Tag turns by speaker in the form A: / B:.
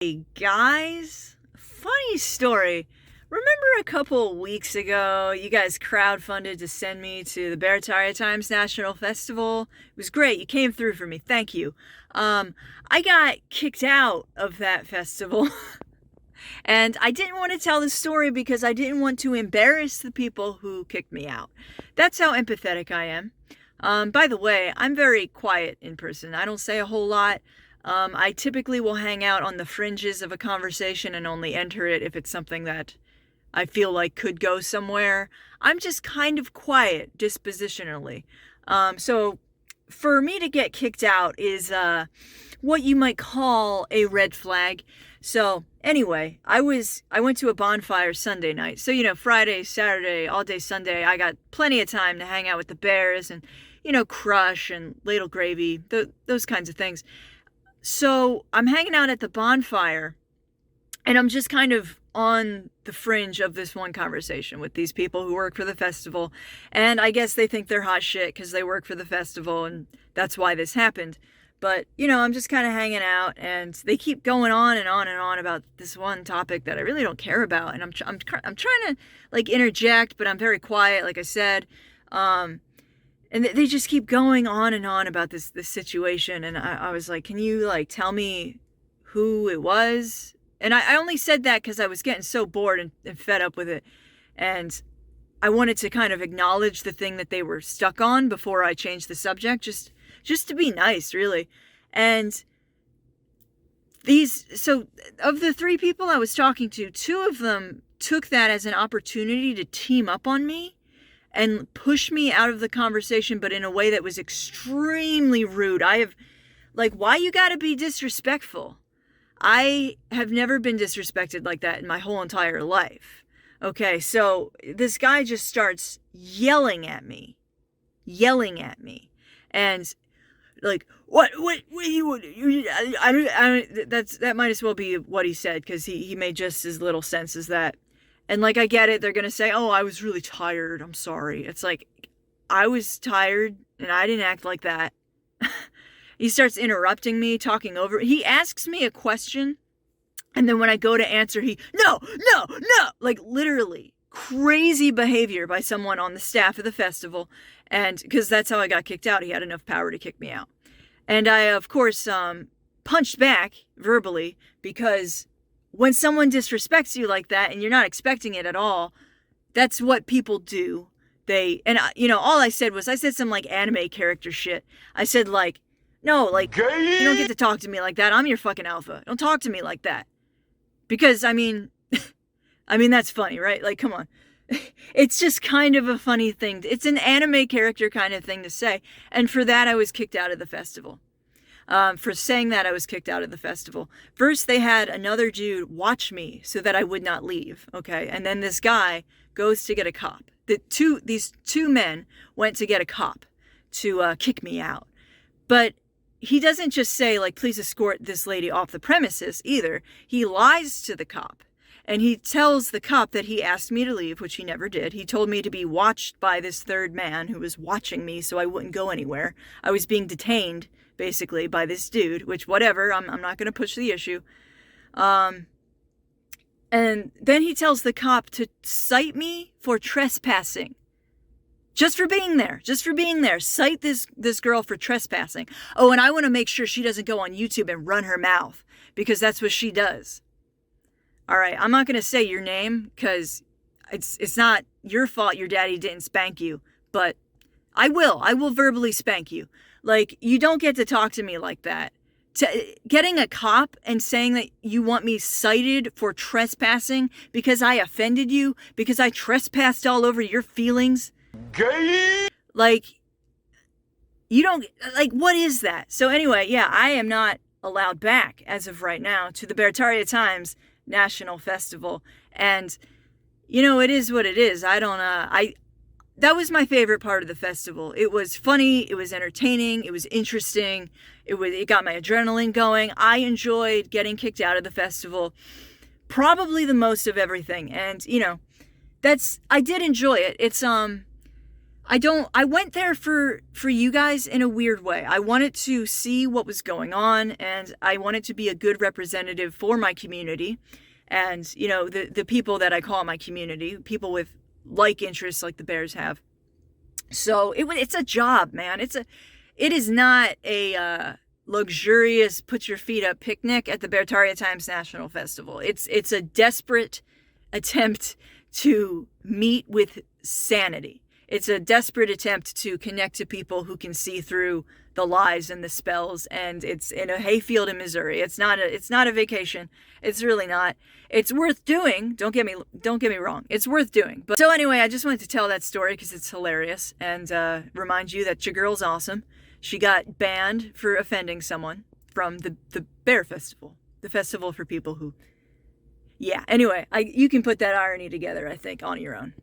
A: Hey guys, funny story. Remember a couple weeks ago, you guys crowdfunded to send me to the Beartaria Times National Festival? It was great. You came through for me. Thank you. I got kicked out of that festival. And I didn't want to tell the story because I didn't want to embarrass the people who kicked me out. That's how empathetic I am. By the way, I'm very quiet in person. I don't say a whole lot. I typically will hang out on the fringes of a conversation and only enter it if it's something that I feel like could go somewhere. I'm just kind of quiet dispositionally. So for me to get kicked out is what you might call a red flag. So anyway, I went to a bonfire Sunday night. So, Friday, Saturday, all day Sunday, I got plenty of time to hang out with the bears and, crush and ladle gravy, those kinds of things. So I'm hanging out at the bonfire and I'm just kind of on the fringe of this one conversation with these people who work for the festival. And I guess they think they're hot shit because they work for the festival and that's why this happened. But, I'm just kind of hanging out and they keep going on and on and on about this one topic that I really don't care about. And I'm trying to interject, but I'm very quiet, like I said. And they just keep going on and on about this situation. And I was like, can you tell me who it was? And I only said that because I was getting so bored and fed up with it. And I wanted to kind of acknowledge the thing that they were stuck on before I changed the subject, just to be nice, really. And so of the three people I was talking to, two of them took that as an opportunity to team up on me and push me out of the conversation, but in a way that was extremely rude. Why you gotta be disrespectful? I have never been disrespected like that in my whole entire life. Okay, so this guy just starts yelling at me. And what you, that might as well be what he said, because he made just as little sense as that. And I get it, they're going to say, oh, I was really tired, I'm sorry. It's like, I was tired and I didn't act like that. He starts interrupting me, talking over. He asks me a question. And then when I go to answer, no, literally crazy behavior by someone on the staff of the festival. And because that's how I got kicked out. He had enough power to kick me out. And I, of course, punched back verbally, because when someone disrespects you like that and you're not expecting it at all, that's what people do. All I said some anime character shit. I said no, you don't get to talk to me like that. I'm your fucking alpha. Don't talk to me like that. Because, that's funny, right? Come on. It's just kind of a funny thing. It's an anime character kind of thing to say. And for that, I was kicked out of the festival. For saying that, I was kicked out of the festival. First, they had another dude watch me so that I would not leave, okay? And then this guy goes to get a cop. These two men went to get a cop to kick me out. But he doesn't just say, please escort this lady off the premises either. He lies to the cop. And he tells the cop that he asked me to leave, which he never did. He told me to be watched by this third man who was watching me so I wouldn't go anywhere. I was being detained, basically, by this dude, which whatever, I'm not going to push the issue. And then he tells the cop to cite me for trespassing. Just for being there. Cite this girl for trespassing. Oh, and I want to make sure she doesn't go on YouTube and run her mouth, because that's what she does. All right, I'm not going to say your name because it's not your fault your daddy didn't spank you, but I will verbally spank you. You don't get to talk to me like that. Getting a cop and saying that you want me cited for trespassing because I offended you, because I trespassed all over your feelings. Gay! You don't, what is that? So anyway, yeah, I am not allowed back as of right now to the Beartaria Times National Festival. And, it is what it is. That was my favorite part of the festival. It was funny, it was entertaining, it was interesting, it got my adrenaline going. I enjoyed getting kicked out of the festival probably the most of everything. And, I did enjoy it. I went there for you guys in a weird way. I wanted to see what was going on, and I wanted to be a good representative for my community. And, you know, the people that I call my community, people with like interests like the Bears have. So it's a job, man. It is not a luxurious put your feet up picnic at the Beartaria Times National Festival. It's a desperate attempt to meet with sanity. It's a desperate attempt to connect to people who can see through the lies and the spells, and it's in a hayfield in Missouri. It's not a vacation. It's really not. It's worth doing. Don't get me wrong. It's worth doing. But so anyway, I just wanted to tell that story because it's hilarious and remind you that your girl's awesome. She got banned for offending someone from the Bear Festival, the festival for people who. Yeah. Anyway, you can put that irony together, I think, on your own.